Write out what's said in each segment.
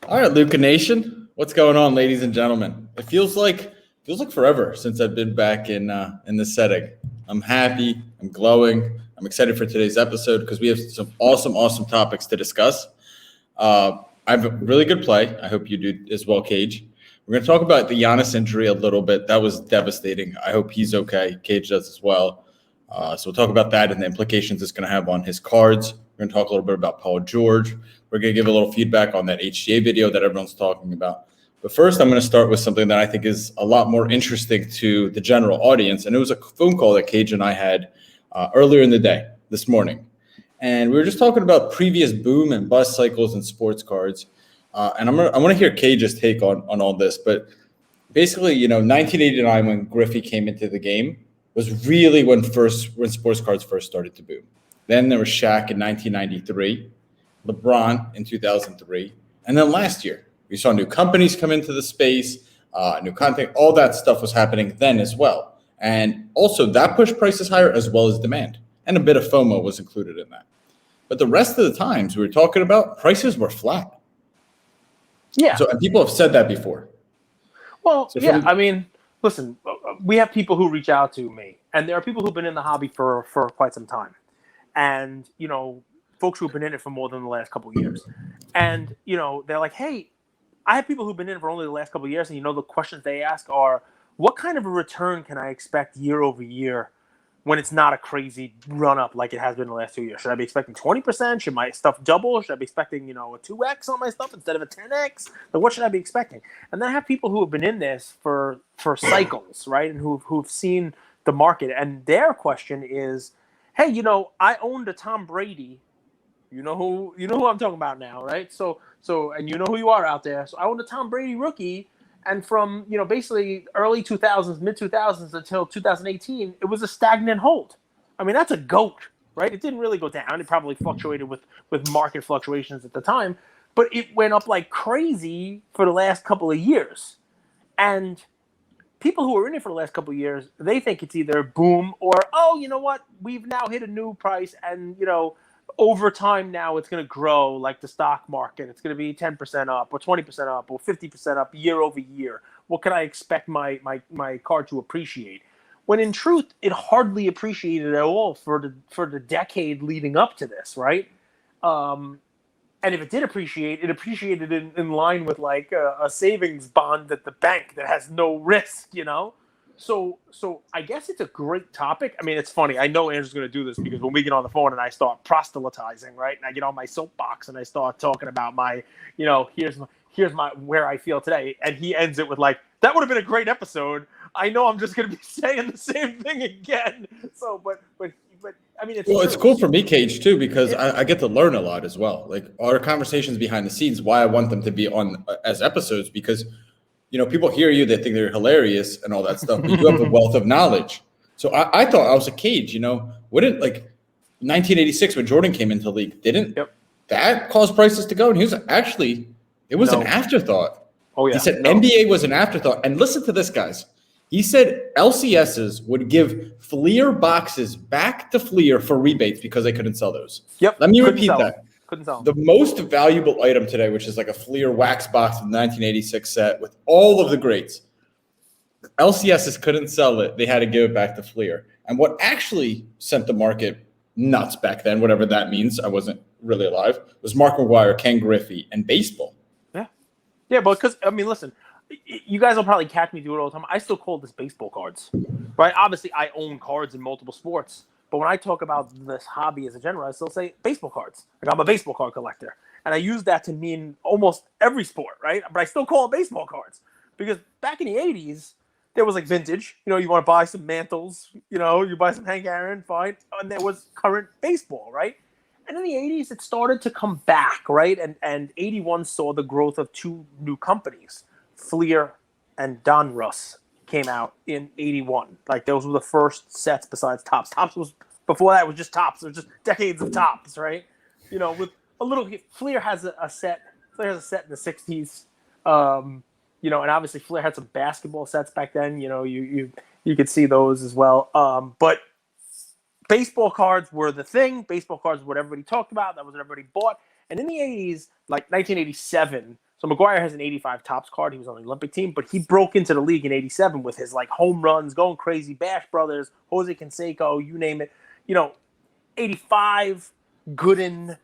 All right, Luca Nation, what's going on, ladies and gentlemen? It feels like forever since I've been back in this setting. I'm happy. I'm glowing. I'm excited for today's episode because we have some awesome topics to discuss. I have a really good play. I hope you do as well, Cage. We're going to talk about the Giannis injury a little bit. That was devastating. I hope he's okay. Cage does as well. So we'll talk about that and the implications it's going to have on his cards. We're going to talk a little bit about Paul George. We're going to give a little feedback on that HGA video that everyone's talking about. But first, I'm going to start with something that I think is a lot more interesting to the general audience. And it was a phone call that Cage and I had earlier in the day, this morning. And we were just talking about previous boom and bust cycles in sports cards. And I want to hear Cage's take on all this. But basically, 1989, when Griffey came into the game, was really when sports cards first started to boom. Then there was Shaq in 1993, LeBron in 2003, and then last year we saw new companies come into the space, new content. All that stuff was happening then as well, and also that pushed prices higher as well as demand, and a bit of FOMO was included in that. But the rest of the times we were talking about, prices were flat. Yeah. So and people have said that before. Well, so yeah. I mean, listen, we have people who reach out to me, and there are people who've been in the hobby for quite some time. And, folks who've been in it for more than the last couple of years. And, they're like, hey, I have people who've been in it for only the last couple of years. And, the questions they ask are, what kind of a return can I expect year over year when it's not a crazy run up like it has been the last 2 years? Should I be expecting 20%? Should my stuff double? Should I be expecting, a 2x on my stuff instead of a 10x? Like, what should I be expecting? And then I have people who have been in this for cycles, right? And who've seen the market. And their question is, hey, I owned a Tom Brady. You know who I'm talking about now, right? So, and you know who you are out there. So I owned a Tom Brady rookie, and from basically early 2000s, mid 2000s until 2018, it was a stagnant hold. I mean, that's a GOAT, right? It didn't really go down. It probably fluctuated with market fluctuations at the time, but it went up like crazy for the last couple of years, and people who are in it for the last couple of years, they think it's either boom or, oh, you know what? We've now hit a new price, and, over time now it's going to grow like the stock market. It's going to be 10% up or 20% up or 50% up year over year. What can I expect my card to appreciate? When in truth, it hardly appreciated at all for the decade leading up to this, right? And if it did appreciate, it appreciated in line with like a savings bond at the bank that has no risk, So I guess it's a great topic. I mean, it's funny. I know Andrew's going to do this because when we get on the phone and I start proselytizing, right, and I get on my soapbox and I start talking about my, here's my where I feel today, and he ends it with like, that would have been a great episode. I know I'm just going to be saying the same thing again. So, but I mean, it's cool for me, Cage, too, because I get to learn a lot as well. Like our conversations behind the scenes, why I want them to be on as episodes, because, people hear you, they think they're hilarious and all that stuff, but you have a wealth of knowledge. So I thought I was a Cage, wouldn't like 1986 when Jordan came into the league, didn't that cause prices to go? And he was actually, it was an afterthought. Oh, yeah. He said NBA was an afterthought. And listen to this, guys. He said LCSs would give Fleer boxes back to Fleer for rebates because they couldn't sell those. Yep. Let me repeat that. Couldn't sell them. The most valuable item today, which is like a Fleer wax box from the 1986 set with all of the greats, LCSs couldn't sell it. They had to give it back to Fleer. And what actually sent the market nuts back then, whatever that means, I wasn't really alive, was Mark McGwire, Ken Griffey, and baseball. Yeah. Yeah, but because, I mean, listen, you guys will probably catch me do it all the time. I still call this baseball cards, right? Obviously, I own cards in multiple sports, but when I talk about this hobby as a general, I still say baseball cards. Like, I'm a baseball card collector, and I use that to mean almost every sport, right? But I still call them baseball cards because back in the 80s, there was like vintage. You want to buy some Mantles, you buy some Hank Aaron, fine. And there was current baseball, right? And in the 80s, it started to come back, right? And 81 saw the growth of two new companies. Fleer and Donruss came out in 81. Like, those were the first sets besides Topps. Topps was, before that, it was just Topps. It was just decades of Topps, right? With a little, Fleer has a set. Fleer has a set in the 60s. And obviously Fleer had some basketball sets back then. You could see those as well. But baseball cards were the thing. Baseball cards were what everybody talked about. That was what everybody bought. And in the 80s, like 1987, So McGuire has an 85 tops card. He was on the Olympic team, but he broke into the league in 87 with his like home runs, going crazy, Bash Brothers, Jose Canseco, you name it. 85, Gooden,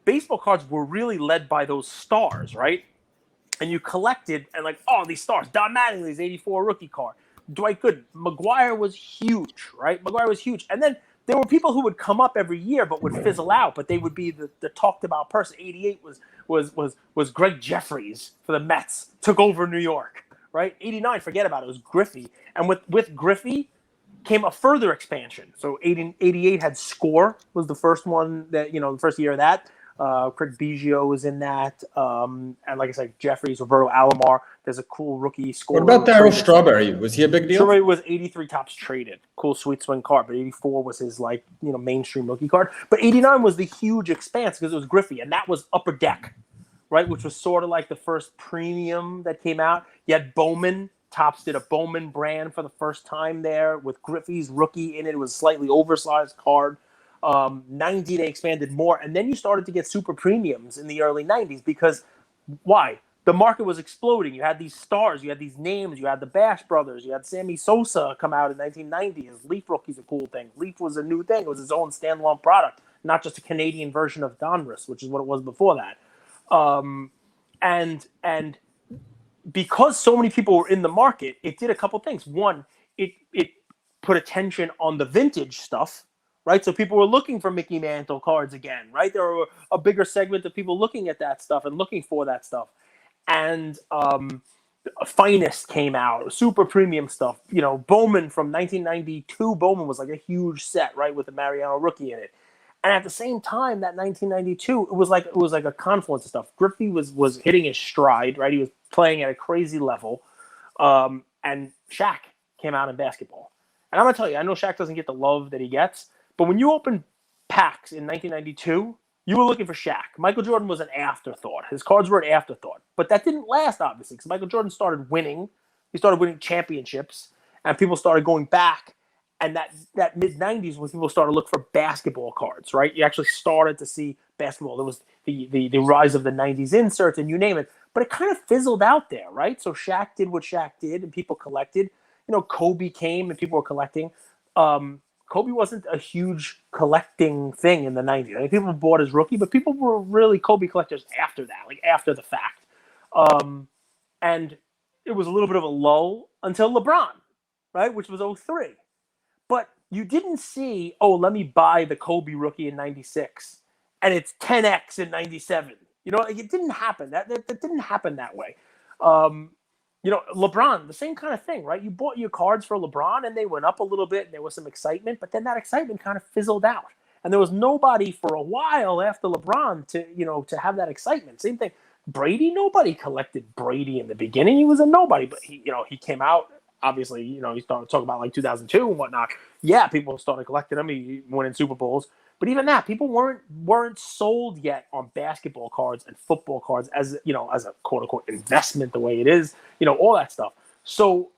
baseball cards were really led by those stars, right? And you collected and like, oh, these stars. Don Mattingly's 84 rookie card. Dwight Gooden. McGuire was huge, right? McGuire was huge. And then there were people who would come up every year but would fizzle out, but they would be the talked about person. 88 was Greg Jeffries for the Mets, took over New York, right? 89, forget about it. It was Griffey. And with Griffey came a further expansion. So 88 had Score, was the first one that, the first year of that. Craig Biggio was in that. And like I said, Jeffries, Roberto Alomar. There's a cool rookie scorer. What about Darryl Strawberry? Was he a big deal? Strawberry was 83 tops traded. Cool sweet swing card. But 84 was his mainstream rookie card. But 89 was the huge expanse because it was Griffey. And that was Upper Deck, right? Which was sort of like the first premium that came out. You had Bowman. Topps did a Bowman brand for the first time there with Griffey's rookie in it. It was a slightly oversized card. 90, they expanded more. And then you started to get super premiums in the early 90s because why? The market was exploding. You had these stars. You had these names. You had the Bash Brothers. You had Sammy Sosa come out in 1990. His Leaf rookie's a cool thing. Leaf was a new thing. It was his own standalone product, not just a Canadian version of Donruss, which is what it was before that. And because so many people were in the market, it did a couple things. One, it put attention on the vintage stuff, right? So people were looking for Mickey Mantle cards again, right? There were a bigger segment of people looking at that stuff and looking for that stuff. And Finest came out, super premium stuff. Bowman from 1992, Bowman was like a huge set, right, with the Mariano rookie in it. And at the same time, that 1992, it was like a confluence of stuff. Griffey was hitting his stride, right? He was playing at a crazy level. And Shaq came out in basketball. And I'm going to tell you, I know Shaq doesn't get the love that he gets, but when you open packs in 1992, you were looking for Shaq. Michael Jordan was an afterthought. His cards were an afterthought. But that didn't last, obviously, because Michael Jordan started winning. He started winning championships, and people started going back. And that mid-90s when people started to look for basketball cards, right? You actually started to see basketball. There was the rise of the 90s inserts and you name it. But it kind of fizzled out there, right? So Shaq did what Shaq did and people collected. Kobe came and people were collecting. Kobe wasn't a huge collecting thing in the 90s. I mean, people bought his rookie, but people were really Kobe collectors after that, like after the fact. And it was a little bit of a lull until LeBron, right? Which was 03. But you didn't see, let me buy the Kobe rookie in 96 and it's 10x in 97. It didn't happen. That didn't happen that way. LeBron, the same kind of thing, right? You bought your cards for LeBron and they went up a little bit and there was some excitement, but then that excitement kind of fizzled out. And there was nobody for a while after LeBron to have that excitement. Same thing. Brady, nobody collected Brady in the beginning. He was a nobody, but he came out. Obviously, he started talking about like 2002 and whatnot. Yeah, people started collecting him. He winning Super Bowls. But even that, people weren't sold yet on basketball cards and football cards as a quote unquote investment the way it is, all that stuff. So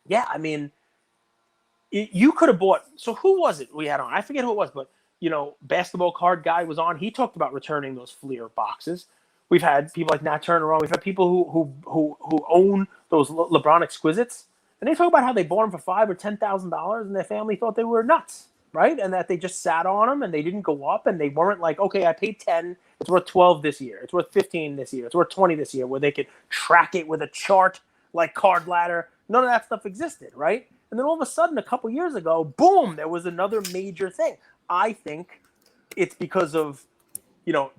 yeah, I mean, you could have bought. So who was it we had on? I forget who it was, but basketball card guy was on. He talked about returning those Fleer boxes. We've had people like Nat Turner on. We've had people who own those LeBron exquisites, and they talk about how they bought them for $5,000 or $10,000, and their family thought they were nuts, right? And that they just sat on them and they didn't go up, and they weren't like, okay, I paid 10, it's worth 12 this year, it's worth 15 this year, it's worth 20 this year, where they could track it with a chart like Card Ladder. None of that stuff existed, right? And then all of a sudden, a couple years ago, boom, there was another major thing. I think it's because of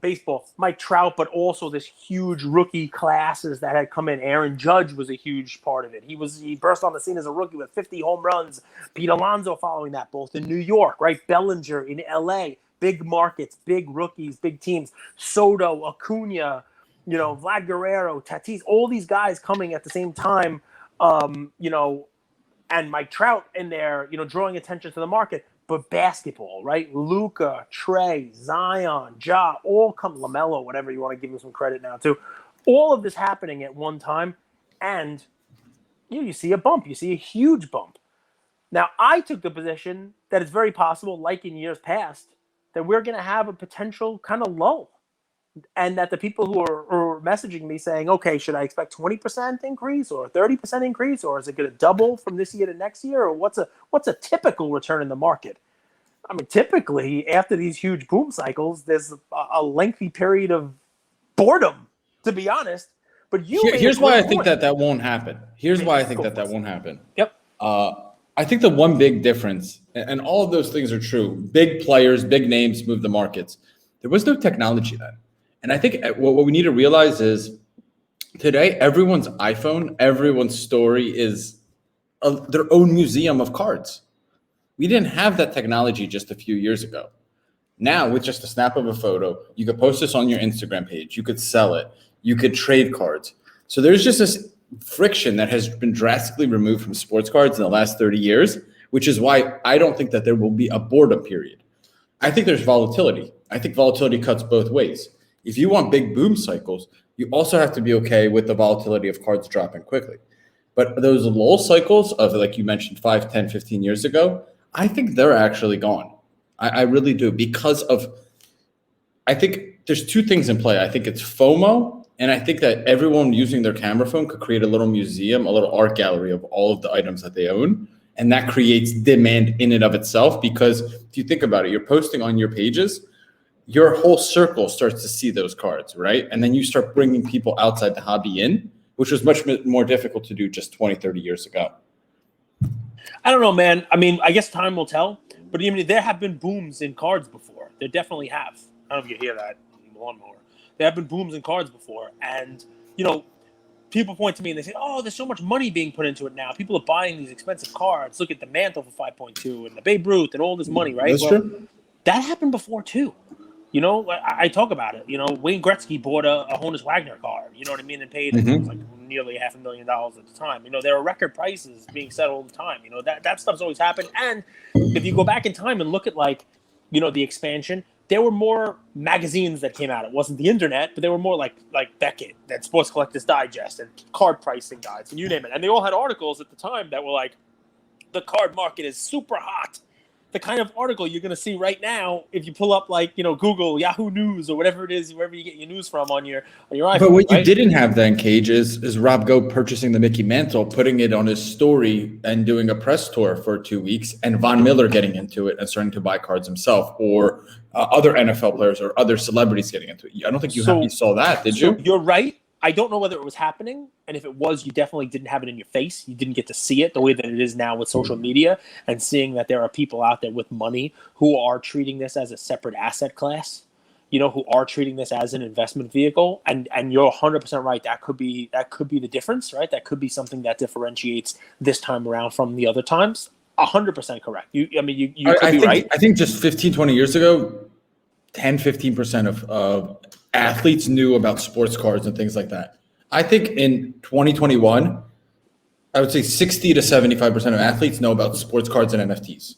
baseball, Mike Trout, but also this huge rookie classes that had come in. Aaron Judge was a huge part of it. He burst on the scene as a rookie with 50 home runs. Pete Alonso following that, both in New York, right? Bellinger in LA, big markets, big rookies, big teams. Soto, Acuna, Vlad Guerrero, Tatis, all these guys coming at the same time, and Mike Trout in there, drawing attention to the market. But basketball, right? Luka, Trey, Zion, Ja, all come, LaMelo, whatever you want to give him some credit now too. All of this happening at one time, and you see a bump. You see a huge bump. Now, I took the position that it's very possible, like in years past, that we're going to have a potential kind of lull. and that the people who are messaging me saying, okay, should I expect 20% increase or 30% increase, or is it going to double from this year to next year, or what's a typical return in the market? I mean, typically after these huge boom cycles, there's a lengthy period of boredom, to be honest. But here's why I think that won't happen. Here's why I think that won't happen. Yep. I think the one big difference, and all of those things are true, big players, big names move the markets. There was no technology then. And I think what we need to realize is today, everyone's iPhone, everyone's story is their own museum of cards. We didn't have that technology just a few years ago. Now, with just a snap of a photo, you could post this on your Instagram page. You could sell it. You could trade cards. So there's just this friction that has been drastically removed from sports cards in the last 30 years, which is why I don't think that there will be a boredom period. I think there's volatility. I think volatility cuts both ways. If you want big boom cycles, you also have to be okay with the volatility of cards dropping quickly. But those lull cycles of, like you mentioned, 5, 10, 15 years ago, I think they're actually gone. I really do, because I think there's two things in play. I think it's FOMO, and I think that everyone using their camera phone could create a little museum, a little art gallery of all of the items that they own. And that creates demand in and of itself, because if you think about it, you're posting on your pages, your whole circle starts to see those cards, right? And then you start bringing people outside the hobby in, which was much more difficult to do just 20, 30 years ago. I don't know, man. I mean, I guess time will tell. But I mean, there have been booms in cards before. There definitely have. I don't know if you hear that lawnmower. There have been booms in cards before. And, people point to me and they say, oh, there's so much money being put into it now. People are buying these expensive cards. Look at the Mantle for 5.2 and the Babe Ruth and all this money, right? That's true. That happened before, too. I talk about it. Wayne Gretzky bought a Honus Wagner card, you know what I mean, and paid like nearly $500,000 at the time. There are record prices being set all the time. That stuff's always happened. And if you go back in time and look at the expansion, there were more magazines that came out. It wasn't the internet, but they were more like Beckett, that Sports Collectors Digest, and card pricing guides, and you name it. And they all had articles at the time that were like, the card market is super hot. The kind of article you're going to see right now if you pull up Google, Yahoo News, or whatever it is, wherever you get your news from on your iPhone. But what you didn't have then, Cage, is Rob Goe purchasing the Mickey Mantle, putting it on his story, and doing a press tour for 2 weeks, and Von Miller getting into it and starting to buy cards himself, or other NFL players or other celebrities getting into it. I don't think you saw that, did you? You're right. I don't know whether it was happening, and if it was, you definitely didn't have it in your face. You didn't get to see it the way that it is now with social media, and seeing that there are people out there with money who are treating this as a separate asset class, who are treating this as an investment vehicle. And you're 100% right. That could be the difference, right? That could be something that differentiates this time around from the other times. 100% correct. You could be right. I think just 15, 20 years ago, 10, 15% of athletes knew about sports cards and things like that. I think in 2021, I would say 60 to 75% of athletes know about sports cards and NFTs.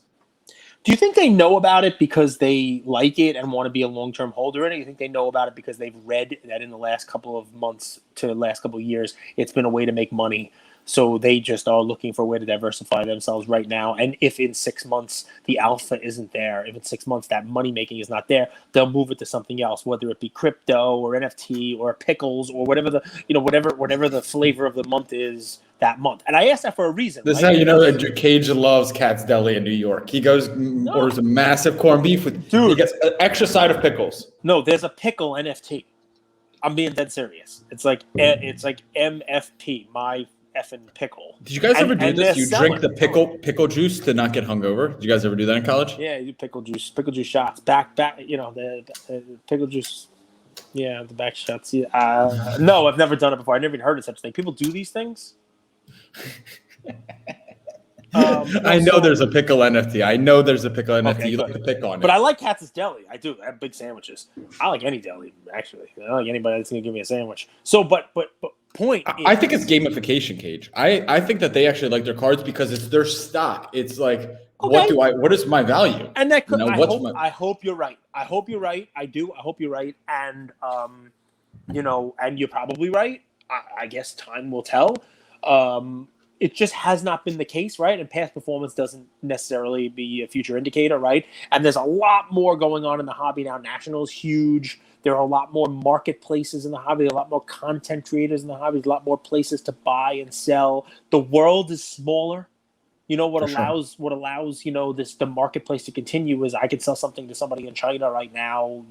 Do you think they know about it because they like it and want to be a long-term holder in it? You think they know about it because they've read that in the last couple of months to the last couple of years, it's been a way to make money? So they just are looking for a way to diversify themselves right now. And if in 6 months the alpha isn't there, if in 6 months that money making is not there, they'll move it to something else, whether it be crypto or NFT or pickles or whatever the flavor of the month is that month. And I asked that for a reason. This is how you know that Cage loves Cat's Deli in New York. He goes orders a massive corned beef with he gets an extra side of pickles. No, there's a pickle NFT. I'm being dead serious. It's like MFP, my effing pickle. Did you guys ever do this? You drink the pickle juice to not get hungover? Did you guys ever do that in college? Yeah, you do pickle juice shots. Back, the pickle juice. Yeah, the back shots. Yeah. No, I've never done it before. I never even heard of such a thing. People do these things? I know there's a pickle NFT. Okay, you like to pick on it. But I like Katz's Deli. I do. I have big sandwiches. I like any deli, actually. I like anybody that's going to give me a sandwich. So, but point is, I think it's gamification, Cage. I think that they actually like their cards because it's their stock. It's like, okay, what is my value? And that could, I hope you're right. I hope you're right. I do. I hope you're right. And, and you're probably right. I guess time will tell. It just has not been the case, right? And past performance doesn't necessarily be a future indicator, right? And there's a lot more going on in the hobby now. Nationals, huge. There are a lot more marketplaces in the hobby, a lot more content creators in the hobby, a lot more places to buy and sell. The world is smaller. You know what allows the marketplace to continue is I could sell something to somebody in China right now,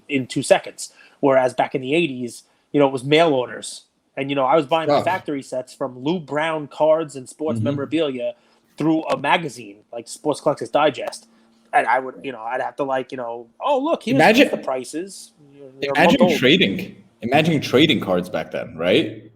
in 2 seconds. Whereas back in the 80s, it was mail orders. And I was buying my factory sets from Lou Brown cards and sports memorabilia through a magazine like Sports Collectors Digest. And I would, I'd have to oh look, here's the prices. Imagine trading cards back then, right?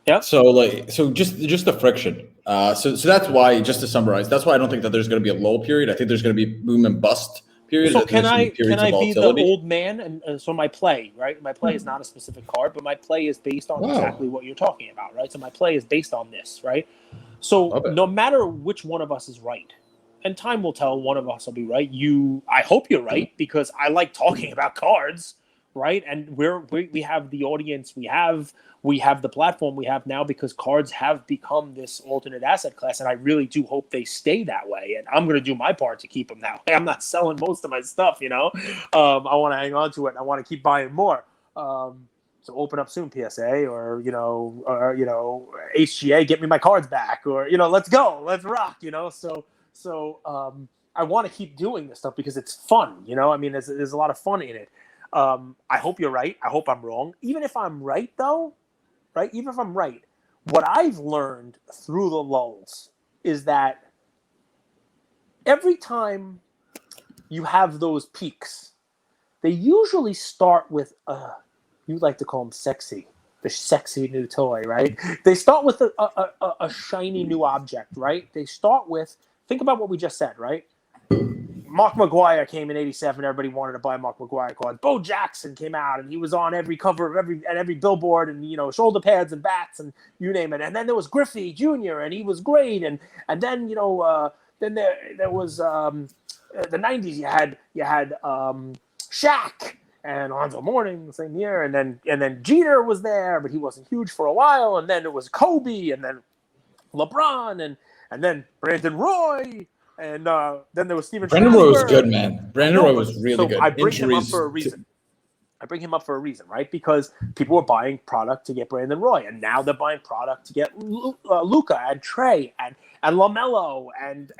Yep. So just the friction. So that's why, just to summarize, that's why I don't think that there's going to be a lull period. I think there's going to be boom and bust period. So can I be the old man? And so my play, right? My play is not a specific card, but my play is based on exactly what you're talking about, right? So my play is based on this, right? So no matter which one of us is right, and time will tell, one of us will be right. I hope you're right, because I like talking about cards, right? And we have the audience we have the platform we have now because cards have become this alternate asset class, and I really do hope they stay that way. And I'm going to do my part to keep them that way. I'm not selling most of my stuff, I want to hang on to it, and I want to keep buying more. So open up soon, PSA, or HGA, get me my cards back, or let's go, let's rock, So I want to keep doing this stuff because it's fun, there's a lot of fun in it. I hope you're right. I hope I'm wrong. Even if I'm right, though, right? Even if I'm right, what I've learned through the lulls is that every time you have those peaks, they usually start with you like to call them sexy, the sexy new toy, right? They start with a shiny new object, right? They start with, think about what we just said, right? Mark McGwire came in '87. Everybody wanted to buy Mark McGwire cards. Bo Jackson came out, and he was on every cover of every billboard, and shoulder pads and bats, and you name it. And then there was Griffey Jr., and he was great. And then then there was the '90s. You had Shaq and Alonzo Mourning the same year, and then Jeter was there, but he wasn't huge for a while. And then it was Kobe, and then LeBron, and then Brandon Roy. And then there was Steven Brandon Strasburg. Roy was good, man. Brandon Roy was really good. I bring him up for a reason. Right? Because people were buying product to get Brandon Roy, and now they're buying product to get Luka and Trey and LaMelo and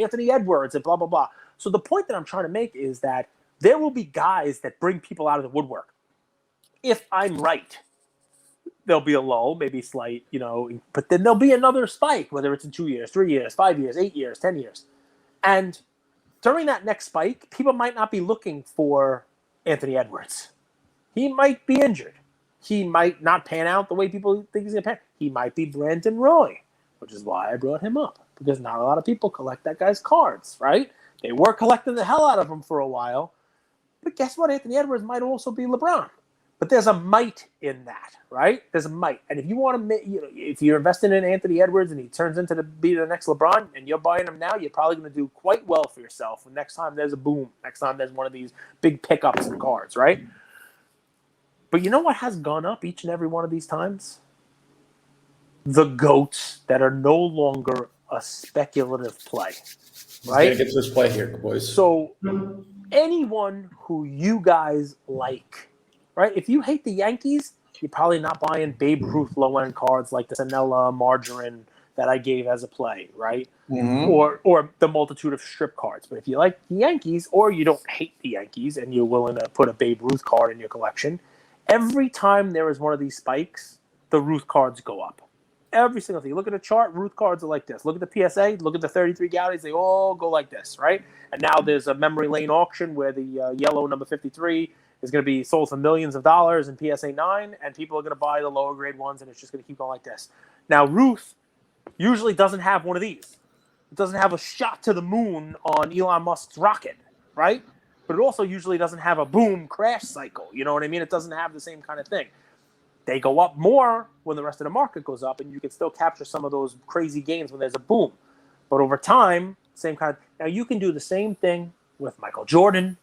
Anthony Edwards and blah, blah, blah. So the point that I'm trying to make is that there will be guys that bring people out of the woodwork. If I'm right, there'll be a lull, maybe slight, but then there'll be another spike, whether it's in 2 years, 3 years, 5 years, 8 years, 10 years. And during that next spike, people might not be looking for Anthony Edwards. He might be injured. He might not pan out the way people think he's going to pan. He might be Brandon Roy, which is why I brought him up, because not a lot of people collect that guy's cards, right? They were collecting the hell out of him for a while. But guess what? Anthony Edwards might also be LeBron. But there's a might in that, right? There's a might. And if you want to, if you're investing in Anthony Edwards and he turns into be the next LeBron and you're buying him now, you're probably going to do quite well for yourself. And next time there's a boom, next time there's one of these big pickups in cards, right? But you know what has gone up each and every one of these times? The GOATs that are no longer a speculative play, right? Get to this play here, boys. So anyone who you guys like, right? If you hate the Yankees, you're probably not buying Babe Ruth low-end cards like the Sanella Margarine that I gave as a play, right? Mm-hmm. Or the multitude of strip cards. But if you like the Yankees, or you don't hate the Yankees and you're willing to put a Babe Ruth card in your collection, every time there is one of these spikes, the Ruth cards go up. Every single thing. Look at the chart, Ruth cards are like this. Look at the PSA, look at the 33 galleries, they all go like this, right? And now there's a memory lane auction where the yellow number 53 is going to be sold for millions of dollars in PSA 9, and people are going to buy the lower grade ones, and it's just going to keep going like this. Now, Ruth usually doesn't have one of these. It doesn't have a shot to the moon on Elon Musk's rocket, right? But it also usually doesn't have a boom crash cycle. You know what I mean? It doesn't have the same kind of thing. They go up more when the rest of the market goes up, and you can still capture some of those crazy gains when there's a boom. But over time, same kind of... Now, you can do the same thing with Michael Jordan.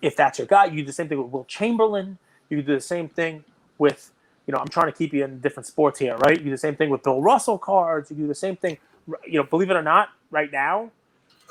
If that's your guy, you do the same thing with Will Chamberlain. You can do the same thing with, I'm trying to keep you in different sports here, right? You do the same thing with Bill Russell cards. You do the same thing, believe it or not, right now,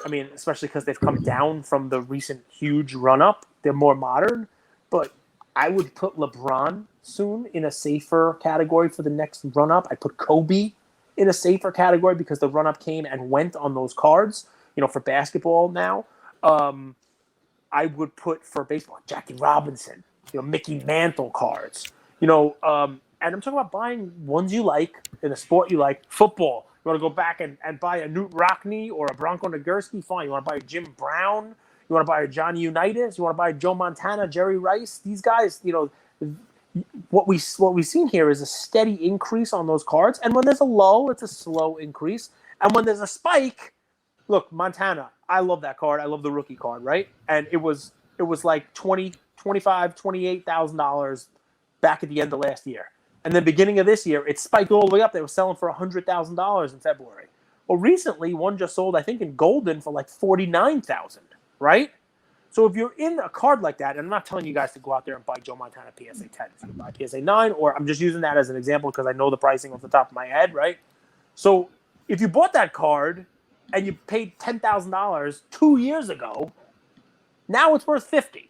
I mean, especially because they've come down from the recent huge run-up. They're more modern. But I would put LeBron soon in a safer category for the next run-up. I'd put Kobe in a safer category because the run-up came and went on those cards. For basketball now. I would put for baseball Jackie Robinson, Mickey Mantle cards. And I'm talking about buying ones you like in a sport you like. Football. You want to go back and buy a Newt Rockne or a Bronco Nagurski? Fine. You want to buy a Jim Brown? You want to buy a Johnny Unitas? You want to buy Joe Montana, Jerry Rice? These guys, what we've seen here is a steady increase on those cards. And when there's a lull, it's a slow increase. And when there's a spike, look, Montana, I love that card. I love the rookie card, right? And it was like $20,000, $25,000, $28,000 back at the end of last year. And then beginning of this year, it spiked all the way up. They were selling for $100,000 in February. Well, recently, one just sold, I think, in Golden for like $49,000, right? So if you're in a card like that, and I'm not telling you guys to go out there and buy Joe Montana PSA 10. You can buy PSA 9, or I'm just using that as an example because I know the pricing off the top of my head, right? So if you bought that card and you paid $10,000 2 years ago, now it's worth $50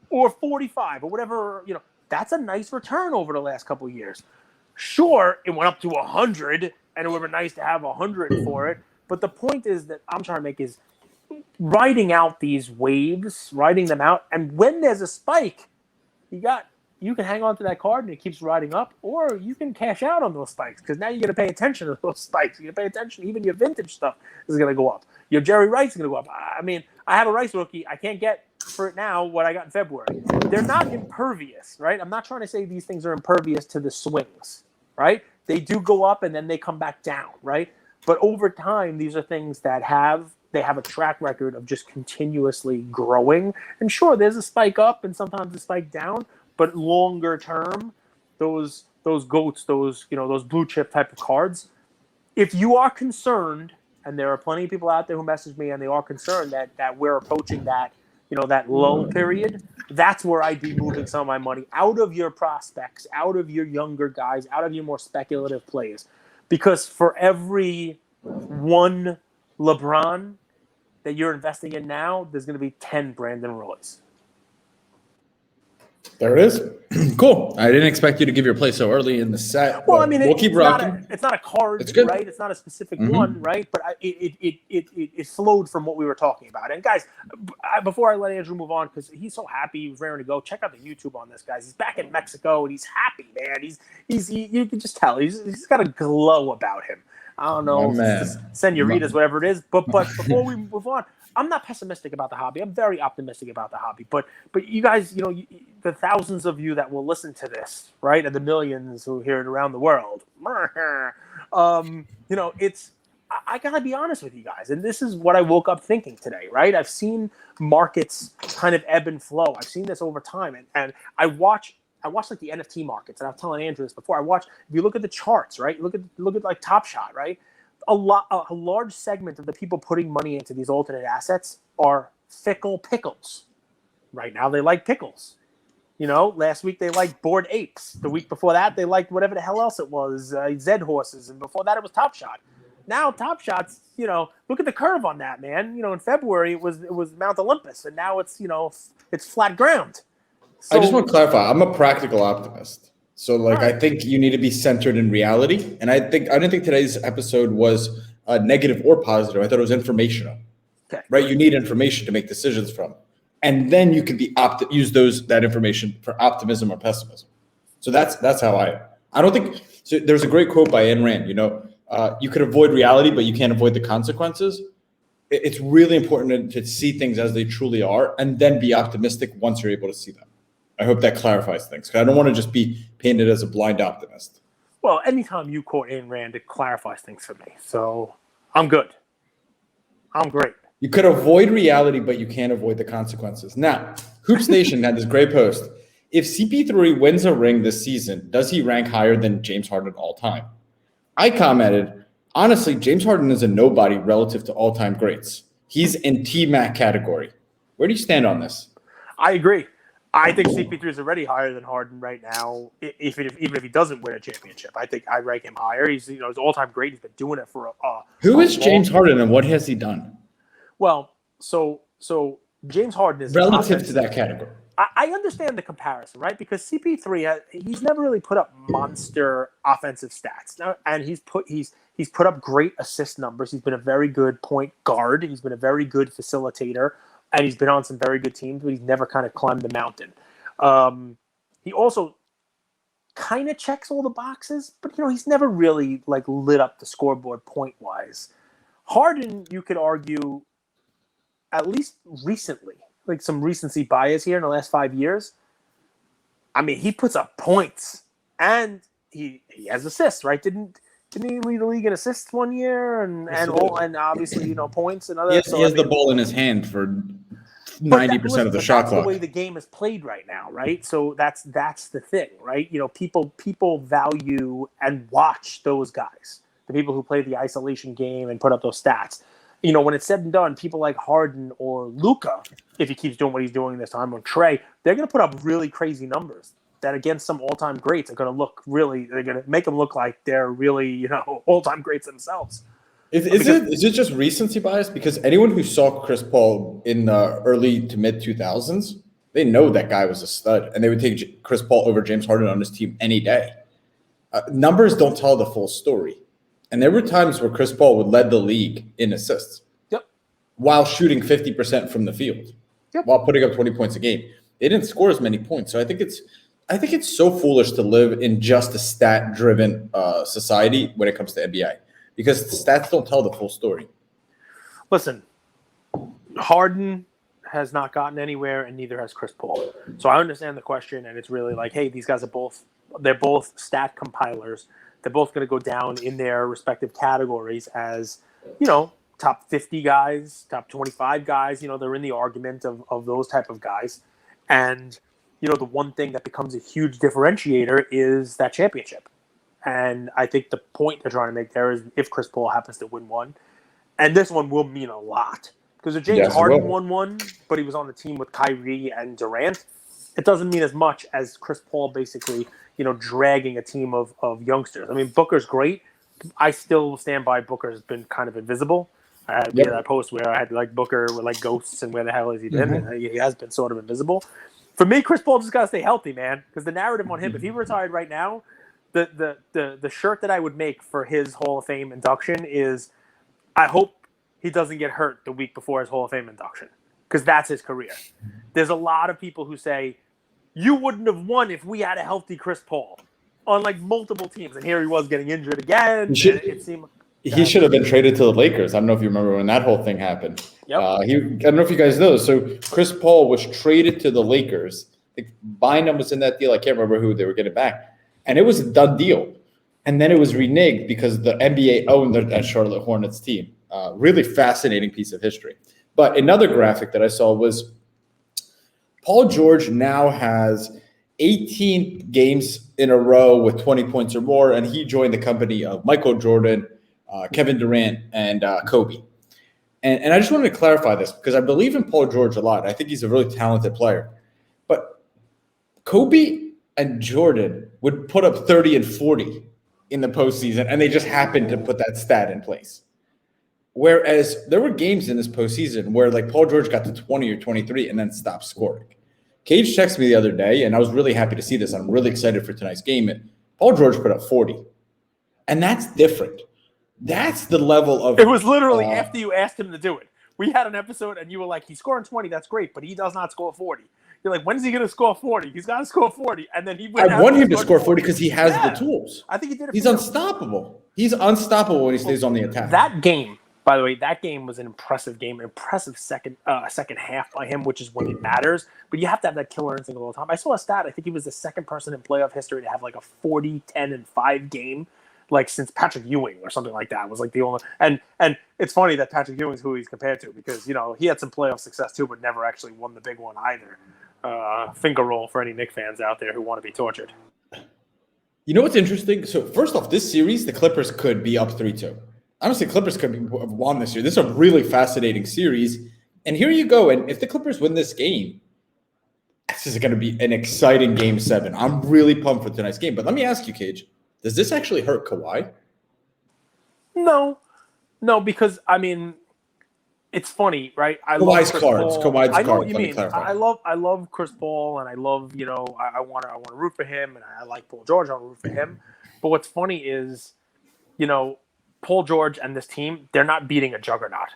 or $45 or whatever, that's a nice return over the last couple of years. Sure, it went up to 100, and it would have been nice to have 100 for it. But the point is that I'm trying to make is riding out these waves, riding them out, and when there's a spike, you can hang on to that card and it keeps riding up, or you can cash out on those spikes because now you're going to pay attention to those spikes. You're going to pay attention. Even your vintage stuff is going to go up. Your Jerry Rice is going to go up. I mean, I have a Rice rookie. I can't get for it now what I got in February. They're not impervious, right? I'm not trying to say these things are impervious to the swings, right? They do go up and then they come back down, right? But over time, these are things that have a track record of just continuously growing. And sure, there's a spike up and sometimes a spike down, but longer term, those GOATs, those blue chip type of cards, if you are concerned, and there are plenty of people out there who message me and they are concerned that we're approaching that lull period, that's where I'd be moving some of my money out of your prospects, out of your younger guys, out of your more speculative plays. Because for every one LeBron that you're investing in now, there's going to be 10 Brandon Roys. There it is. Cool. I didn't expect you to give your play so early in the set. Well, I mean, we'll keep rocking. It's not a card, right? It's not a specific one, right? But it flowed from what we were talking about. And guys, before I let Andrew move on, because he's so happy, he was raring to go. Check out the YouTube on this, guys. He's back in Mexico and he's happy, man. You can just tell he's got a glow about him. I don't know, senoritas, whatever it is. But before we move on, I'm not pessimistic about the hobby. I'm very optimistic about the hobby. But you guys, the thousands of you that will listen to this, right, and the millions who hear it around the world, I gotta be honest with you guys, and this is what I woke up thinking today, right? I've seen markets kind of ebb and flow. I've seen this over time, and I watch like the NFT markets, and I was telling Andrew this before. If you look at the charts, right? Look at like Top Shot, right? A large segment of the people putting money into these alternate assets are fickle pickles. Right now, they like pickles. Last week they liked Bored Apes. The week before that, they liked whatever the hell else it was, Zed Horses, and before that it was Top Shot. Now Top Shot's, look at the curve on that, man. In February it was Mount Olympus, and now it's it's flat ground. So, I just want to clarify. I'm a practical optimist. So, I think you need to be centered in reality. And I didn't think today's episode was negative or positive. I thought it was informational. Okay. Right? You need information to make decisions from. And then you can use that information for optimism or pessimism. So that's how I don't think – so there's a great quote by Ayn Rand, you could avoid reality, but you can't avoid the consequences. It's really important to see things as they truly are and then be optimistic once you're able to see them. I hope that clarifies things, because I don't want to just be painted as a blind optimist. Well, anytime you quote Ayn Rand, it clarifies things for me. So I'm good. I'm great. You could avoid reality, but you can't avoid the consequences. Now, Hoops Nation had this great post. If CP3 wins a ring this season, does he rank higher than James Harden all time? I commented, honestly, James Harden is a nobody relative to all-time greats. He's in T-Mac category. Where do you stand on this? I agree. I think CP3 is already higher than Harden right now, even if he doesn't win a championship. I think I rank him higher. He's his all-time great. He's been doing it for Who is James Harden and what has he done? Well, so James Harden is relative to that category. I understand the comparison, right? Because CP3 he's never really put up monster offensive stats. Now, and he's put up great assist numbers. He's been a very good point guard. He's been a very good facilitator, and he's been on some very good teams, but he's never kind of climbed the mountain. He also kind of checks all the boxes, but he's never really like lit up the scoreboard point wise. Harden, you could argue, at least recently, like some recency bias here in the last 5 years. I mean, he puts up points and he has assists, right? Didn't he lead the league in assists one year and obviously points and other. He has the ball in his hand for 90% of the shot clock. That's the way the game is played right now, right? So that's the thing, right? People value and watch those guys, the people who play the isolation game and put up those stats. When it's said and done, people like Harden or Luka, if he keeps doing what he's doing this time, or Trey, they're going to put up really crazy numbers that against some all-time greats are going to look really, they're going to make them look like they're really, all-time greats themselves. Is it just recency bias? Because anyone who saw Chris Paul in the early to mid 2000s, they know that guy was a stud, and they would take Chris Paul over James Harden on his team any day. Numbers don't tell the full story. And there were times where Chris Paul would lead the league in assists. Yep. While shooting 50% from the field. Yep. While putting up 20 points a game. They didn't score as many points. So I think it's so foolish to live in just a stat-driven society when it comes to NBA. Because the stats don't tell the full story. Listen, Harden has not gotten anywhere, and neither has Chris Paul. So I understand the question, and it's really like, hey, these guys they're both stat compilers. They're both going to go down in their respective categories as, top 50 guys, top 25 guys. They're in the argument of those type of guys. And, the one thing that becomes a huge differentiator is that championship. And I think the point they're trying to make there is if Chris Paul happens to win one, and this one will mean a lot. Because if James Harden won one, but he was on the team with Kyrie and Durant, it doesn't mean as much as Chris Paul basically dragging a team of youngsters. I mean, Booker's great. I still stand by Booker's been kind of invisible. We had that post where I had like Booker with like ghosts and where the hell has he been? Mm-hmm. And he has been sort of invisible. For me, Chris Paul just got to stay healthy, man. Because the narrative on him, if he retired right now, the shirt that I would make for his Hall of Fame induction is, I hope he doesn't get hurt the week before his Hall of Fame induction. Because that's his career. There's a lot of people who say, you wouldn't have won if we had a healthy Chris Paul on like multiple teams. And here he was getting injured again. He should have been traded to the Lakers. I don't know if you remember when that whole thing happened. Yep. I don't know if you guys know. So Chris Paul was traded to the Lakers. I think Bynum was in that deal. I can't remember who they were getting back. And it was a done deal. And then it was reneged because the NBA owned that Charlotte Hornets team. Really fascinating piece of history. But another graphic that I saw was Paul George now has 18 games in a row with 20 points or more, and he joined the company of Michael Jordan, Kevin Durant, and Kobe. And I just wanted to clarify this because I believe in Paul George a lot. I think he's a really talented player. But Kobe and Jordan would put up 30 and 40 in the postseason, and they just happened to put that stat in place. Whereas there were games in this postseason where like Paul George got to 20 or 23 and then stopped scoring. Cage texted me the other day, and I was really happy to see this. I'm really excited for tonight's game. Paul George put up 40. And that's different. That's the level of... It was literally after you asked him to do it. We had an episode, and you were like, he's scoring 20, that's great, but he does not score 40. You're like, when's he going to score 40? He's got to score 40. And then he went I want him to score 40 because he has the tools. I think he did it. He's unstoppable. He's unstoppable when he stays on the attack. That game... By the way, that game was an impressive game, an impressive second half by him, which is when it matters. But you have to have that killer instinct all the time. I saw a stat. I think he was the second person in playoff history to have like a 40, 10, and 5 game, like since Patrick Ewing or something like that. It was like the only. And it's funny that Patrick Ewing's who he's compared to because he had some playoff success too, but never actually won the big one either. Finger roll for any Knicks fans out there who want to be tortured. You know what's interesting? So first off, this series, the Clippers could be up 3-2. Honestly, Clippers could have won this year. This is a really fascinating series. And here you go. And if the Clippers win this game, this is going to be an exciting Game 7. I'm really pumped for tonight's game. But let me ask you, Cage, does this actually hurt Kawhi? No, because, I mean, it's funny, right? I Kawhi's love Chris cards. Paul. Kawhi's I know cards. what you Let me mean. clarify. I love Chris Paul, and I love I want to root for him, and I like Paul George. I want to root for him. But what's funny is, Paul George and this team, they're not beating a juggernaut.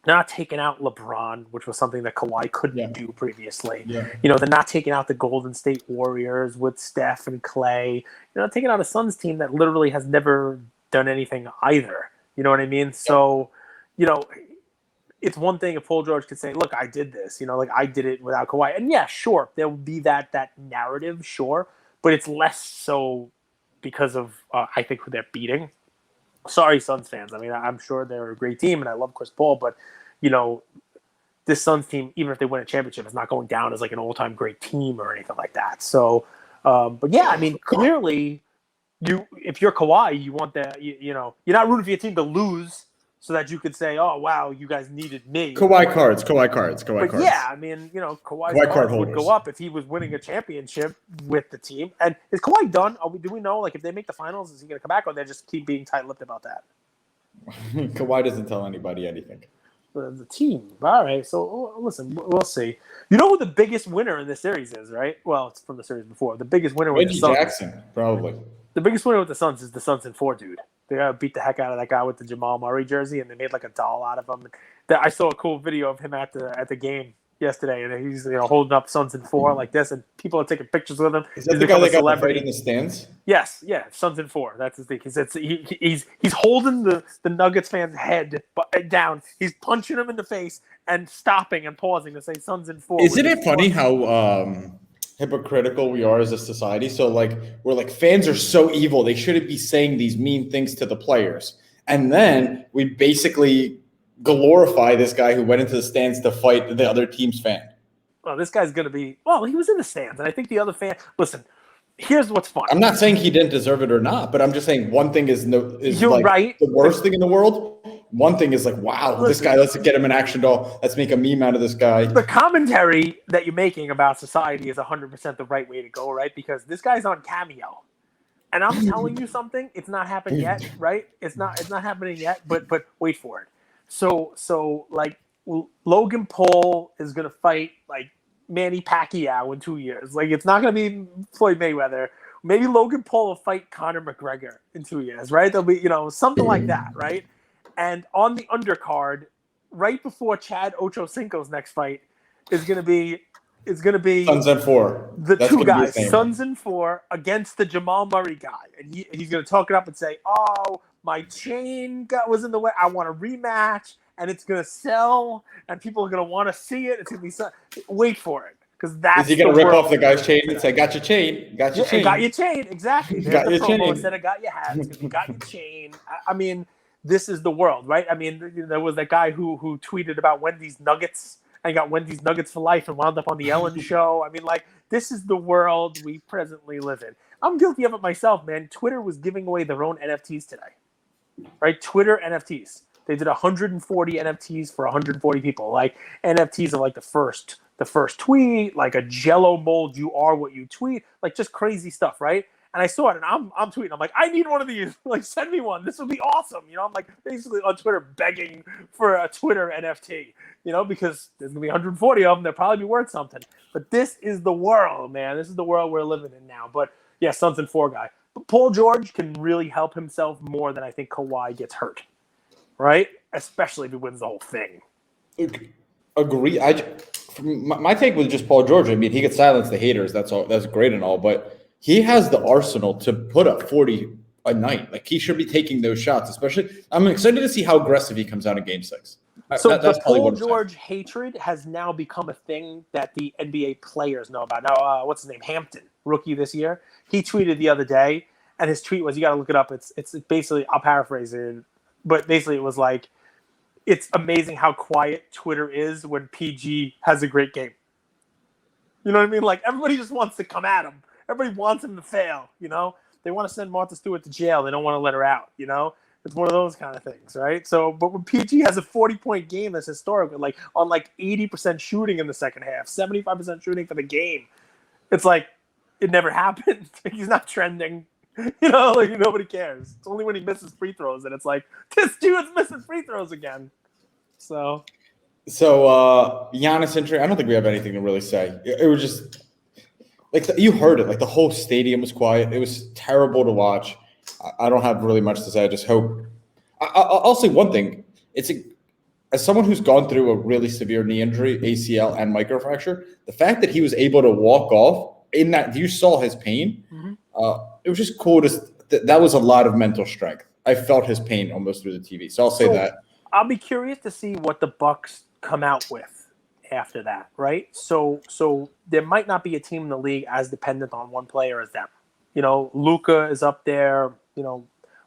They're not taking out LeBron, which was something that Kawhi couldn't do previously. Yeah. They're not taking out the Golden State Warriors with Steph and Clay. They're not taking out a Suns team that literally has never done anything either. You know what I mean? So, it's one thing if Paul George could say, look, I did this, like I did it without Kawhi. And yeah, sure, there will be that narrative, sure, but it's less so because of, I think, who they're beating. Sorry, Suns fans. I mean, I'm sure they're a great team and I love Chris Paul, but, this Suns team, even if they win a championship, is not going down as like an all-time great team or anything like that. So, but yeah, I mean, clearly, if you're Kawhi, you want that, you're not rooting for your team to lose, so that you could say, "Oh wow, you guys needed me." Kawhi cards. But yeah, I mean, Kawhi's cards would go up if he was winning a championship with the team. And is Kawhi done? Do we know, like, if they make the finals, is he going to come back, or they just keep being tight-lipped about that? Kawhi doesn't tell anybody anything. The team. All right. So listen, we'll see. You know who the biggest winner in this series is, right? Well, it's from the series before. The biggest winner with the Suns. Jackson, probably. The biggest winner with the Suns is the Suns in 4, dude. They beat the heck out of that guy with the Jamal Murray jersey, and they made like a doll out of him. I saw a cool video of him at the game yesterday, and he's holding up Suns in 4 like this, and people are taking pictures with him. Is that the guy that got the fight in the stands? Yes, yeah, Suns in 4. That's his thing. He's holding the Nuggets fan's head down. He's punching him in the face and stopping and pausing to say Suns in 4. Isn't it funny how hypocritical we are as a society? So we're like, fans are so evil, they shouldn't be saying these mean things to the players, and then we basically glorify this guy who went into the stands to fight the other team's fan. Well, this guy's going to be... Well, he was in the stands, and I think the other fan... Listen, here's what's funny. I'm not saying he didn't deserve it or not, but I'm just saying one thing is You're right. the worst thing in the world. One thing is like, wow, this guy, let's get him an action doll. Let's make a meme out of this guy. The commentary that you're making about society is 100% the right way to go, right? Because this guy's on Cameo. And I'm telling you something, it's not happened yet, right? It's not happening yet, but wait for it. So like Logan Paul is gonna fight like Manny Pacquiao in 2 years. Like, it's not gonna be Floyd Mayweather. Maybe Logan Paul will fight Conor McGregor in 2 years, right? There'll be something like that, right? And on the undercard, right before Chad Ochocinco's next fight, is gonna be Suns in 4. That's two guys, Suns in 4 against the Jamal Murray guy, and he's gonna talk it up and say, "Oh, my chain was in the way. I want a rematch, and it's gonna sell, and people are gonna want to see it. It's gonna be wait for it, because that's." Is he gonna rip off the guy's chain and say, "Got your chain, got your chain, got your chain"? Exactly. Got your chain. Instead of "got your hat," it's gonna be "got your chain." I mean, this is the world, right? I mean, there was that guy who tweeted about Wendy's Nuggets and got Wendy's Nuggets for life and wound up on the Ellen Show. I mean, like, this is the world we presently live in. I'm guilty of it myself, man. Twitter was giving away their own NFTs today. Right? Twitter NFTs. They did 140 NFTs for 140 people. Like, NFTs are like the first tweet, like a Jello mold, you are what you tweet, like just crazy stuff, right? And I saw it, and I'm tweeting. I'm like, I need one of these. Like, send me one. This would be awesome. I'm like basically on Twitter begging for a Twitter NFT. Because there's gonna be 140 of them. They'll probably be worth something. But this is the world, man. This is the world we're living in now. But yeah, Suns in 4 guy. Paul George can really help himself more than I think Kawhi gets hurt, right? Especially if he wins the whole thing. Agree. My take was just Paul George. I mean, he could silence the haters. That's all. That's great and all, but he has the arsenal to put up 40 a night. Like, he should be taking those shots. Especially, I'm excited to see how aggressive he comes out in Game 6. So the Paul George hatred has now become a thing that the NBA players know about. Now, what's his name? Hampton, rookie this year. He tweeted the other day, and his tweet was, you got to look it up. It's basically, I'll paraphrase it, but basically it was like, it's amazing how quiet Twitter is when PG has a great game. You know what I mean? Like, everybody just wants to come at him. Everybody wants him to fail, They want to send Martha Stewart to jail. They don't want to let her out, It's one of those kind of things, right? So, but when PG has a 40-point game that's historic, like on like 80% shooting in the second half, 75% shooting for the game, it's like it never happened. He's not trending, like nobody cares. It's only when he misses free throws that it's like, this dude's missing free throws again. So Giannis injury, I don't think we have anything to really say. It was just like you heard it. Like the whole stadium was quiet. It was terrible to watch. I don't have really much to say. I just hope. I'll say one thing. As someone who's gone through a really severe knee injury, ACL and microfracture, the fact that he was able to walk off in that, you saw his pain. It was just cool. That was a lot of mental strength. I felt his pain almost through the TV. So I'll say that. I'll be curious to see what the Bucks come out with after that, right? So there might not be a team in the league as dependent on one player as them. Luka is up there.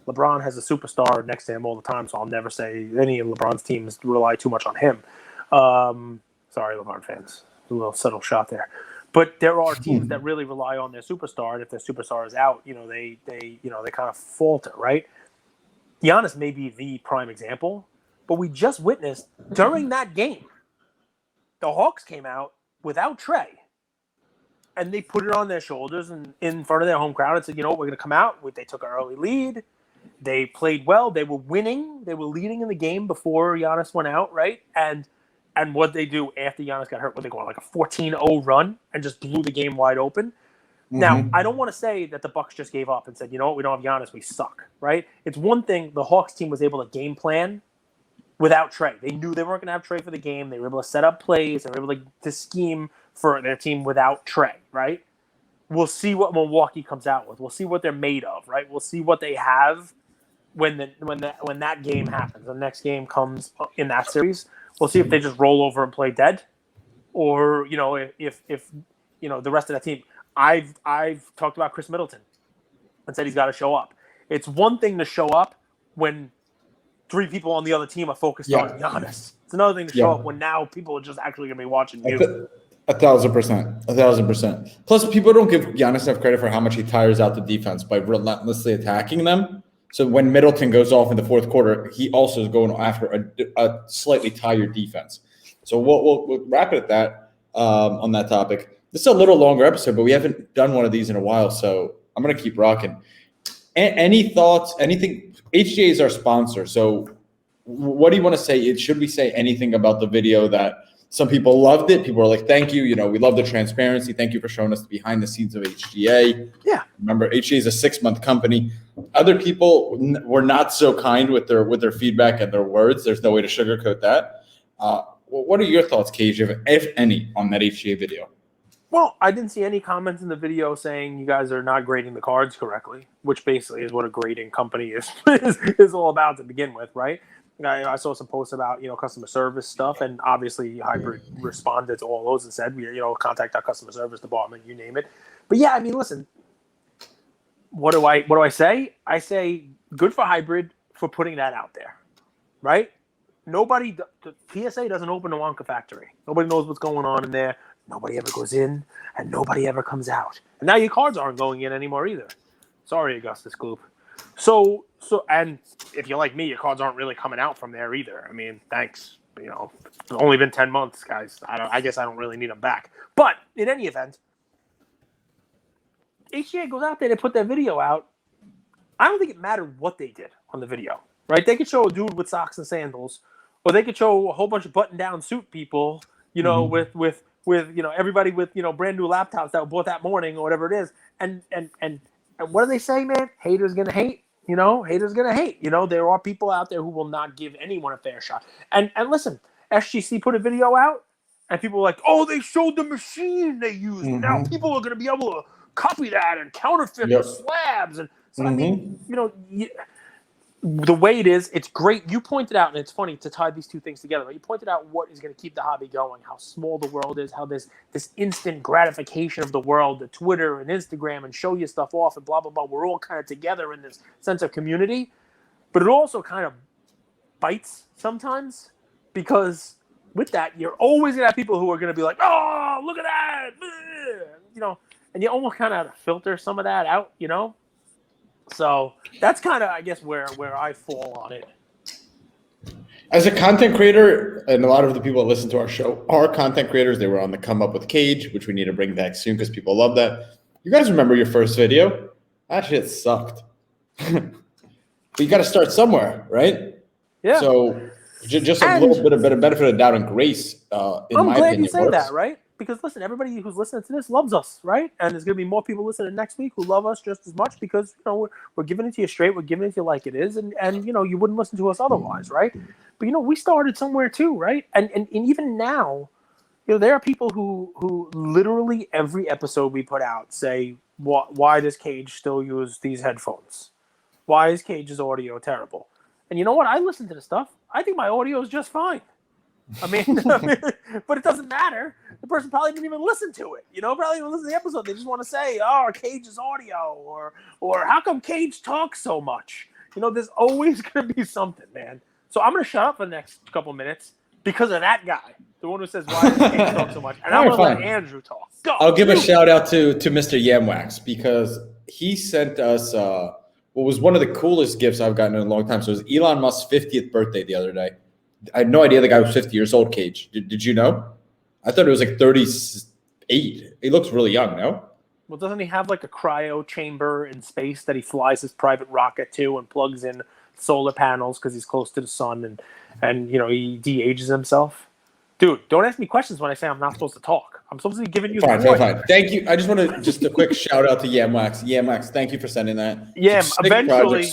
LeBron has a superstar next to him all the time, so I'll never say any of LeBron's teams rely too much on him. Sorry, LeBron fans. A little subtle shot there. But there are teams that really rely on their superstar, and if their superstar is out, they kind of falter, right? Giannis may be the prime example, but we just witnessed during that game, the Hawks came out without Trey, and they put it on their shoulders and in front of their home crowd and said, we're going to come out. They took an early lead. They played well. They were winning. They were leading in the game before Giannis went out, right? And what they do after Giannis got hurt, what they go on like a 14-0 run and just blew the game wide open. Mm-hmm. Now, I don't want to say that the Bucks just gave up and said, we don't have Giannis, we suck, right? It's one thing the Hawks team was able to game plan without Trey. They knew they weren't going to have Trey for the game. They were able to set up plays. They were able to scheme for their team without Trey, right? We'll see what Milwaukee comes out with. We'll see what they're made of, right? We'll see what they have when that game happens. The next game comes in that series. We'll see if they just roll over and play dead, or if the rest of that team. I've talked about Chris Middleton and said he's got to show up. It's one thing to show up when three people on the other team are focused on Giannis. It's another thing to show up when now people are just actually going to be watching you. 1,000%. 1,000%. Plus, people don't give Giannis enough credit for how much he tires out the defense by relentlessly attacking them. So when Middleton goes off in the fourth quarter, he also is going after a slightly tired defense. So we'll wrap it at that on that topic. This is a little longer episode, but we haven't done one of these in a while, so I'm going to keep rocking. Any thoughts, anything? HGA is our sponsor, so what do you want to say? Should we say anything about the video that some people loved it? People are like, thank you. We love the transparency. Thank you for showing us the behind the scenes of HGA. Yeah. Remember, HGA is a 6-month company. Other people were not so kind with their feedback and their words. There's no way to sugarcoat that. What are your thoughts, Cage, if any, on that HGA video? Well, I didn't see any comments in the video saying you guys are not grading the cards correctly, which basically is what a grading company is all about to begin with, right? I saw some posts about, customer service stuff, and obviously Hybrid responded to all those and said, contact our customer service department, you name it. But yeah, listen, what do I say? I say good for Hybrid for putting that out there, right? The PSA doesn't open the Wonka factory. Nobody knows what's going on in there. Nobody ever goes in, and nobody ever comes out. And now your cards aren't going in anymore either. Sorry, Augustus Gloop. So, and if you're like me, your cards aren't really coming out from there either. Thanks. It's only been 10 months, guys. I guess I don't really need them back. But in any event, HGA goes out there, they put that video out. I don't think it mattered what they did on the video, right? They could show a dude with socks and sandals, or they could show a whole bunch of button-down suit people, with everybody with brand new laptops that were bought that morning or whatever it is, and what do they say, man? Haters gonna hate. Haters gonna hate. There are people out there who will not give anyone a fair shot. And listen, SGC put a video out, and people were like, "Oh, they showed the machine they used. Mm-hmm. Now people are gonna be able to copy that and counterfeit the slabs." And so the way it is, it's great. You pointed out, and it's funny to tie these two things together. Right? You pointed out what is going to keep the hobby going, how small the world is, how there's this instant gratification of the world, the Twitter and Instagram, and show you stuff off and blah, blah, blah. We're all kind of together in this sense of community. But it also kind of bites sometimes, because with that, you're always going to have people who are going to be like, oh, look at that. And you almost kind of have to filter some of that out, So that's kind of, I guess, where I fall on it. As a content creator, and a lot of the people that listen to our show are content creators. They were on the Come Up with Cage, which we need to bring back soon because people love that. You guys remember your first video? That shit sucked. But you got to start somewhere, right? Yeah. So Just a little bit of benefit of doubt and grace. I'm glad you say that, right? Because listen, everybody who's listening to this loves us, right? And there's going to be more people listening next week who love us just as much because we're giving it to you straight, we're giving it to you like it is, and you wouldn't listen to us otherwise, right? But we started somewhere too, right? And even now, there are people who literally every episode we put out say, why does Cage still use these headphones? Why is Cage's audio terrible? And you know what? I listen to the stuff. I think my audio is just fine. I mean, but it doesn't matter. The person probably didn't even listen to it. Probably didn't listen to the episode. They just want to say, "Oh, Cage's audio," or "How come Cage talks so much?" There's always going to be something, man. So I'm going to shut up for the next couple minutes because of that guy, the one who says, "Why does Cage talk so much?" And I'm going to let Andrew talk. Go. I'll give a shout out to Mr. Yamwax because he sent us what was one of the coolest gifts I've gotten in a long time. So it was Elon Musk's 50th birthday the other day. I had no idea the guy was 50 years old, Cage. Did you know? I thought it was like 38. He looks really young, no? Well, doesn't he have like a cryo chamber in space that he flies his private rocket to and plugs in solar panels because he's close to the sun and he de-ages himself? Dude, don't ask me questions when I say I'm not supposed to talk. I'm supposed to be giving you fine. Thank you. I just want to just a quick shout out to Yamwax. Yamwax, thank you for sending that. Yeah, eventually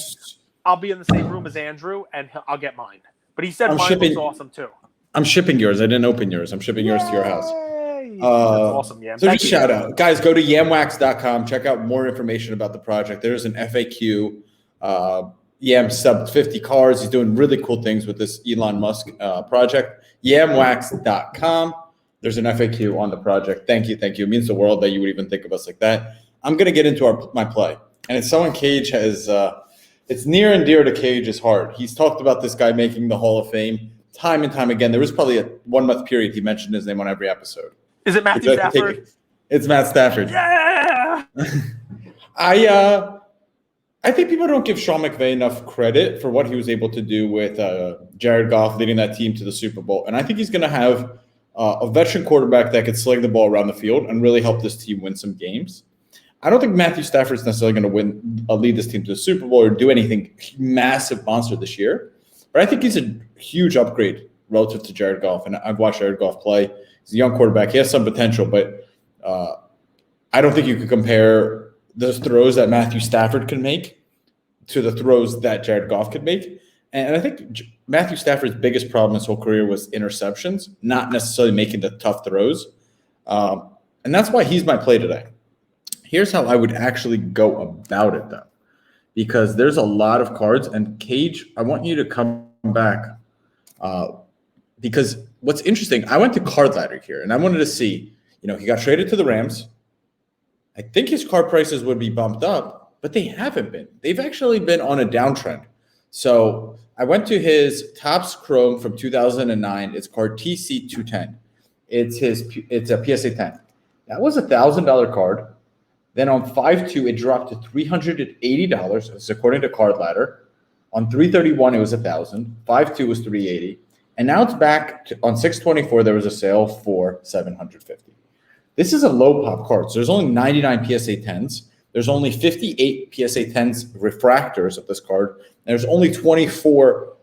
I'll be in the same room as Andrew and I'll get mine. But he said mine looks awesome too. I'm shipping yours. I didn't open yours. I'm shipping yours to your house. That's awesome, Yam. So just shout out. Guys, go to yamwax.com. Check out more information about the project. There's an FAQ. Yam subbed 50 cars. He's doing really cool things with this Elon Musk project. Yamwax.com. There's an FAQ on the project. Thank you. It means the world that you would even think of us like that. I'm going to get into my play. And it's someone Cage has it's near and dear to Cage's heart. He's talked about this guy making the Hall of Fame time and time again. There was probably a 1 month period he mentioned his name on every episode. Is it Matthew Stafford? It's Matt Stafford. Yeah. I think people don't give Sean McVay enough credit for what he was able to do with Jared Goff leading that team to the Super Bowl. And I think he's going to have a veteran quarterback that could sling the ball around the field and really help this team win some games. I don't think Matthew Stafford is necessarily going to lead this team to the Super Bowl or do anything massive monster this year. But I think he's a huge upgrade relative to Jared Goff. And I've watched Jared Goff play. He's a young quarterback. He has some potential, but I don't think you could compare the throws that Matthew Stafford can make to the throws that Jared Goff could make. And I think Matthew Stafford's biggest problem his whole career was interceptions, not necessarily making the tough throws. And that's why he's my play today. Here's how I would actually go about it, though, because there's a lot of cards. And Cage, I want you to come back because what's interesting, I went to Card Ladder here, and I wanted to see, he got traded to the Rams. I think his card prices would be bumped up, but they haven't been. They've actually been on a downtrend. So I went to his Topps Chrome from 2009. It's card TC210. It's a PSA 10. That was a $1,000 card. Then on 5/2, it dropped to $380. It's according to Card Ladder. On 3/31, it was $1,000. 5/2 was $380, and now it's back on 6/24. There was a sale for $750. This is a low pop card. So there's only 99 PSA 10s. There's only 58 PSA 10s refractors of this card. And there's only 24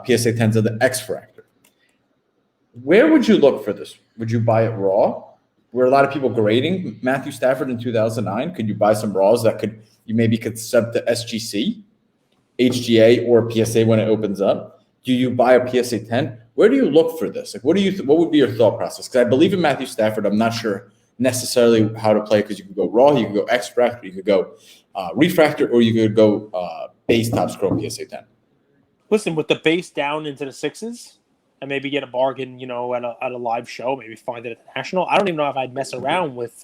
PSA 10s of the X Fractor. Where would you look for this? Would you buy it raw? Were a lot of people grading Matthew Stafford in 2009? Could you buy some raws that you maybe could sub to SGC, HGA, or PSA when it opens up? Do you buy a PSA 10? Where do you look for this? Like, what would be your thought process? Because I believe in Matthew Stafford. I'm not sure necessarily how to play because you could go raw, you could go X Fractor, you could go refractor, or you could go base Topps Chrome PSA 10. Listen, with the base down into the sixes, and maybe get a bargain, at a live show, maybe find it at the National. I don't even know if I'd mess around with,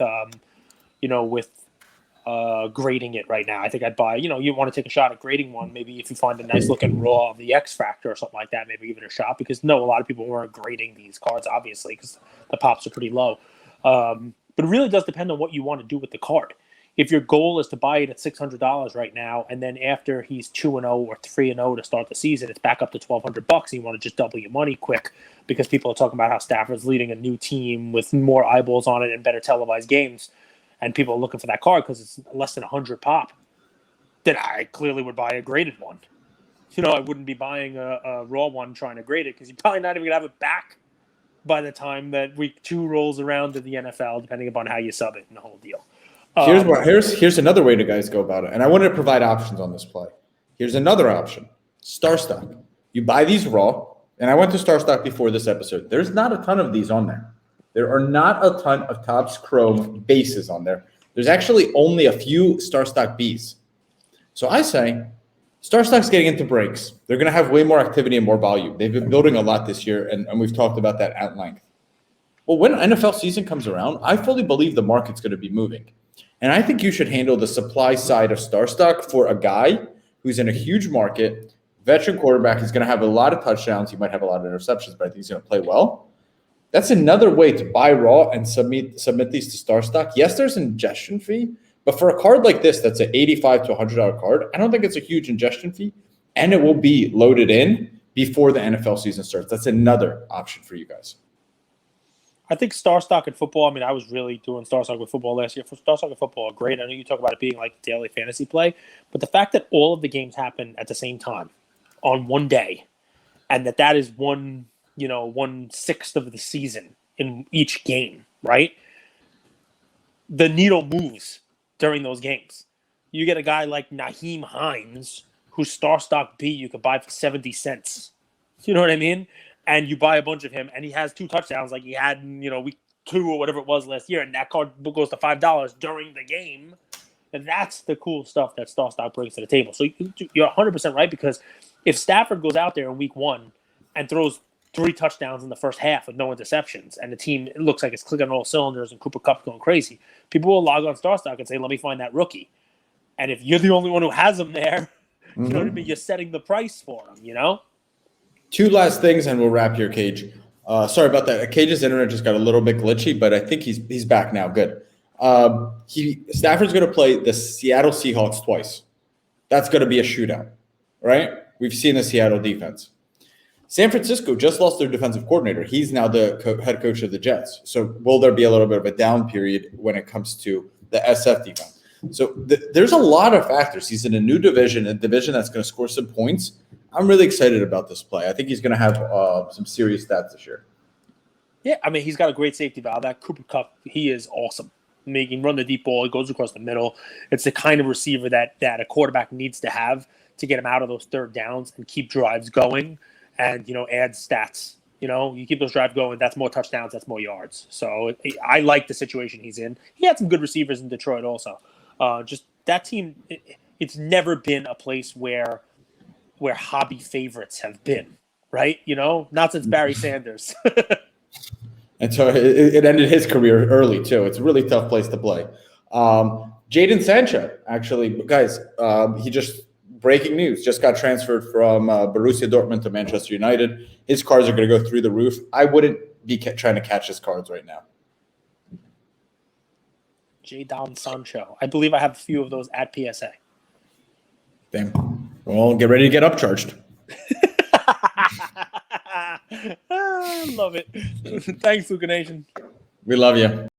grading it right now. I think I'd buy, you want to take a shot at grading one. Maybe if you find a nice looking raw of the X Factor or something like that, maybe give it a shot because a lot of people weren't grading these cards, obviously, because the pops are pretty low. But it really does depend on what you want to do with the card. If your goal is to buy it at $600 right now, and then after he's 2-0 or 3-0 to start the season, it's back up to $1,200, and you want to just double your money quick because people are talking about how Stafford's leading a new team with more eyeballs on it and better televised games, and people are looking for that card because it's less than 100 pop, then I clearly would buy a graded one. I wouldn't be buying a raw one trying to grade it because you're probably not even going to have it back by the time that week 2 rolls around in the NFL, depending upon how you sub it and the whole deal. Here's another way to guys go about it. And I wanted to provide options on this play. Here's another option. Star stock. You buy these raw, and I went to Star stock before this episode. There's not a ton of these on there. There are not a ton of Topps Chrome bases on there. There's actually only a few Star stock Bs. So I say Star stock's getting into breaks. They're going to have way more activity and more volume. They've been building a lot this year, and we've talked about that at length. Well, when NFL season comes around, I fully believe the market's going to be moving. And I think you should handle the supply side of Star stock for a guy who's in a huge market, veteran quarterback. He's going to have a lot of touchdowns. He might have a lot of interceptions, but I think he's going to play well. That's another way to buy raw and submit these to Star stock. Yes, there's an ingestion fee, but for a card like this, that's an $85 to $100 card. I don't think it's a huge ingestion fee, and it will be loaded in before the NFL season starts. That's another option for you guys. I think Star stock in football, I was really doing Star stock with football last year. For Star stock in football, great. I know you talk about it being like daily fantasy play, but the fact that all of the games happen at the same time on one day, and that is 1/6 of the season in each game, right? The needle moves during those games. You get a guy like Nyheim Hines, who's Star stock B, you could buy for 70 cents. You know what I mean? And you buy a bunch of him, and he has 2 touchdowns like he had in, week 2 or whatever it was last year, and that card goes to $5 during the game. And that's the cool stuff that Star stock brings to the table. So you're 100% right, because if Stafford goes out there in week 1 and throws 3 touchdowns in the first half with no interceptions, and the team, it looks like it's clicking on all cylinders and Cooper Kupp's going crazy, people will log on Star stock and say, let me find that rookie. And if you're the only one who has him there, you know what I mean? You're setting the price for him, 2 last things, and we'll wrap here, Cage. Sorry about that. Cage's internet just got a little bit glitchy, but I think he's back now. Good. Stafford's going to play the Seattle Seahawks twice. That's going to be a shootout, right? We've seen the Seattle defense. San Francisco just lost their defensive coordinator. He's now the head coach of the Jets. So will there be a little bit of a down period when it comes to the SF defense? So there's a lot of factors. He's in a new division, a division that's going to score some points. I'm really excited about this play. I think he's going to have some serious stats this year. Yeah, he's got a great safety valve. That Cooper Kupp, he is awesome. He can run the deep ball. It goes across the middle. It's the kind of receiver that a quarterback needs to have to get him out of those third downs and keep drives going and, add stats. You keep those drives going, that's more touchdowns, that's more yards. So I like the situation he's in. He had some good receivers in Detroit also. Just that team, it's never been a place where hobby favorites have been, right? Not since Barry Sanders. And so it ended his career early too. It's a really tough place to play. Jadon Sancho, actually, guys, he breaking news, just got transferred from Borussia Dortmund to Manchester United. His cards are going to go through the roof. I wouldn't be trying to catch his cards right now. Jadon Sancho. I believe I have a few of those at PSA. Damn. Well, get ready to get upcharged. I love it. Thanks, Luca Nation. We love you.